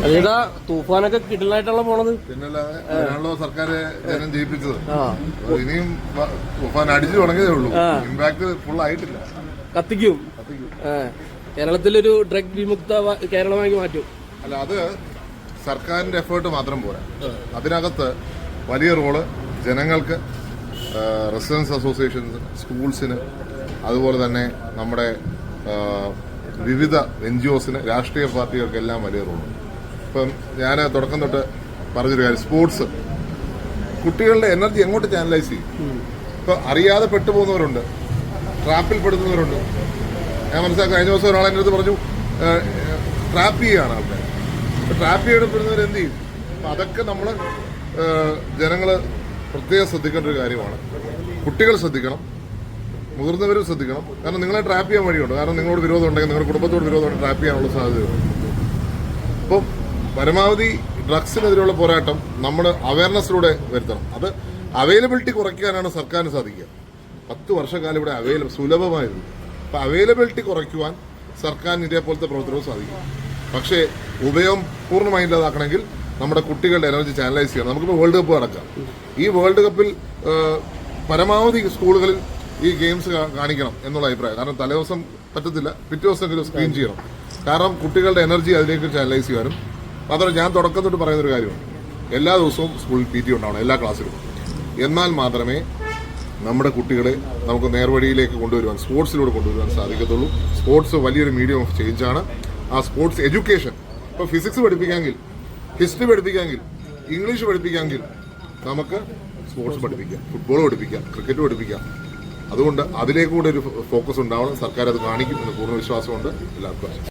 അതേതാ തൂഫാനൊക്കെ കിട്ടലായിട്ടാണല്ലോ പോണത്. പിന്നല്ലാതെ സർക്കാർ ജനം ജയിപ്പിച്ചത്. ഇനിയും തൂഫാൻ അടിച്ചു തുടങ്ങിയതേ ഉള്ളൂ. ഇമ്പാക്ട് ഫുൾ ആയിട്ടില്ല. കത്തിക്കും. കേരളത്തിലൊരു ഡ്രഗ് വിമുക്ത കേരളമായി മാറ്റും. അല്ല, അത് സർക്കാരിന്റെ എഫേർട്ട് മാത്രം പോരാ. അതിനകത്ത് വലിയ റോള് ജനങ്ങൾക്ക്, റെസിഡൻസ് അസോസിയേഷൻസ്, സ്കൂൾസിന്, അതുപോലെ തന്നെ നമ്മുടെ വിവിധ NGOസിന്, രാഷ്ട്രീയ പാർട്ടികൾക്കെല്ലാം വലിയ റോളുണ്ട്. ഇപ്പം ഞാൻ തുടക്കം തൊട്ട് പറഞ്ഞൊരു കാര്യം, സ്പോർട്സ് കുട്ടികളുടെ എനർജി എങ്ങോട്ട് ചാനലൈസ് ചെയ്യും. ഇപ്പൊ അറിയാതെ പെട്ടുപോകുന്നവരുണ്ട്, ട്രാപ്പിൽ പെടുന്നവരുണ്ട്. ഞാൻ മനസ്സിലാക്കി. കഴിഞ്ഞ ദിവസം ഒരാൾ എൻ്റെ അടുത്ത് പറഞ്ഞു, ട്രാപ്പ് ചെയ്യുകയാണ് ആൾക്കാർ. ട്രാപ്പ് ചെയ്യപ്പെടുന്നവർ എന്ത് ചെയ്യും? അപ്പം അതൊക്കെ നമ്മൾ ജനങ്ങൾ പ്രത്യേകം ശ്രദ്ധിക്കേണ്ട ഒരു കാര്യമാണ്. കുട്ടികൾ ശ്രദ്ധിക്കണം, മുതിർന്നവരും ശ്രദ്ധിക്കണം. കാരണം നിങ്ങളെ ട്രാപ്പ് ചെയ്യാൻ വഴിയുണ്ട്. കാരണം നിങ്ങളോട് വിരോധം ഉണ്ടെങ്കിൽ, നിങ്ങളുടെ കുടുംബത്തോട് വിരോധമുണ്ടെങ്കിൽ ട്രാപ്പ് ചെയ്യാനുള്ള സാധ്യതയുണ്ട്. അപ്പം പരമാവധി ഡ്രഗ്സിനെതിരെയുള്ള പോരാട്ടം നമ്മൾ അവയർനെസ്സിലൂടെ വരുത്തണം. അത് അവൈലബിലിറ്റി കുറയ്ക്കാനാണ് സർക്കാരിന് സാധിക്കുക. 10 വർഷക്കാലം ഇവിടെ സുലഭമായിരുന്നു. അപ്പം അവൈലബിലിറ്റി കുറയ്ക്കുവാൻ സർക്കാരിന് ഇതേപോലത്തെ പ്രവർത്തനവും സാധിക്കും. പക്ഷേ ഉപയോഗം പൂർണ്ണമായി ഇല്ലാതാക്കണമെങ്കിൽ നമ്മുടെ കുട്ടികളുടെ എനർജി ചാനലൈസ് ചെയ്യണം. നമുക്കിപ്പോൾ വേൾഡ് കപ്പ് നടക്കാം. ഈ വേൾഡ് കപ്പിൽ പരമാവധി സ്കൂളുകളിൽ ഈ ഗെയിംസ് കാണിക്കണം എന്നുള്ള അഭിപ്രായം. കാരണം തലേദിവസം പറ്റത്തില്ല, പിറ്റേ ദിവസമെങ്കിലും സ്ക്രീൻ ചെയ്യണം. കാരണം കുട്ടികളുടെ എനർജി അതിലേക്ക് ചാനലൈസ് ചെയ്യാനും. മാത്രമല്ല, ഞാൻ തുടക്കം തൊട്ട് പറയുന്നൊരു കാര്യമാണ്, എല്ലാ ദിവസവും സ്കൂളിൽ PT ഉണ്ടാവണം, എല്ലാ ക്ലാസ്സിലും. എന്നാൽ മാത്രമേ നമ്മുടെ കുട്ടികളെ നമുക്ക് നേർവഴിയിലേക്ക് കൊണ്ടുവരുവാൻ, സ്പോർട്സിലൂടെ കൊണ്ടുവരുവാൻ സാധിക്കത്തുള്ളൂ. സ്പോർട്സ് വലിയൊരു മീഡിയം ഓഫ് ചേഞ്ചാണ്. ആ സ്പോർട്സ് എഡ്യൂക്കേഷൻ, ഇപ്പോൾ ഫിസിക്സ് പഠിപ്പിക്കാമെങ്കിൽ, ഹിസ്റ്ററി പഠിപ്പിക്കാമെങ്കിൽ, ഇംഗ്ലീഷ് പഠിപ്പിക്കാമെങ്കിൽ നമുക്ക് സ്പോർട്സ് പഠിപ്പിക്കാം, ഫുട്ബോൾ പഠിപ്പിക്കാം, ക്രിക്കറ്റ് പഠിപ്പിക്കാം. അതുകൊണ്ട് അതിലേക്കൂടെ ഒരു ഫോക്കസ് ഉണ്ടാവണം. സർക്കാർ അത് കാണിക്കും എന്ന് പൂർണ്ണ വിശ്വാസമുണ്ട്. എല്ലാവർക്കും